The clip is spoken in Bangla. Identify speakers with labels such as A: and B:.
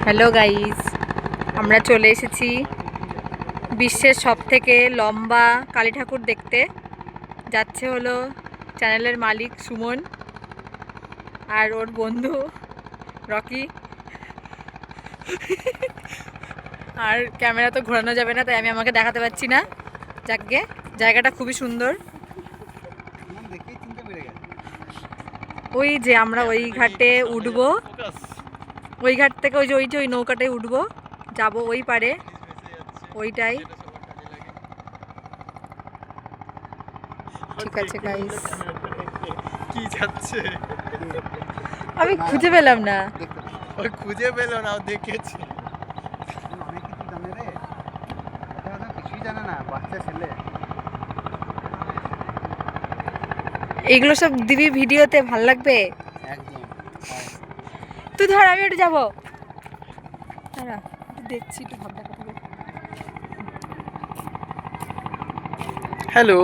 A: হ্যালো গাইস, আমরা চলে এসেছি বিশ্বের সবথেকে লম্বা কালী ঠাকুর দেখতে। যাচ্ছে হলো চ্যানেলের মালিক সুমন আর ওর বন্ধু রকি। আর ক্যামেরা তো ঘোরানো যাবে না, তাই আমি আমাকে দেখাতে পারছি না। যাকগে, জায়গাটা খুবই সুন্দর। ওই যে আমরা ওই ঘাটে উঠবো, ওই ঘাট থেকে ওই নৌকাটায় উঠবো, যাবো ওই পারে, ওইটাই। ঠিক আছে গাইস,
B: কি যাচ্ছে
A: আমি খুঁজে পেলাম না।
B: ওই খুঁজে পেল না, দেখেছি।
C: অনেক কিছু জানে রে, কিছুই জানে না, বাচ্চা ছেলে।
A: এগুলো সব দিবি ভিডিওতে, ভাল লাগবে
C: একদম।
A: তুই ধর, আমি একটু যাবো। দাঁড়া, দেখছি একটু ভাবনা কথা।
B: হ্যালো।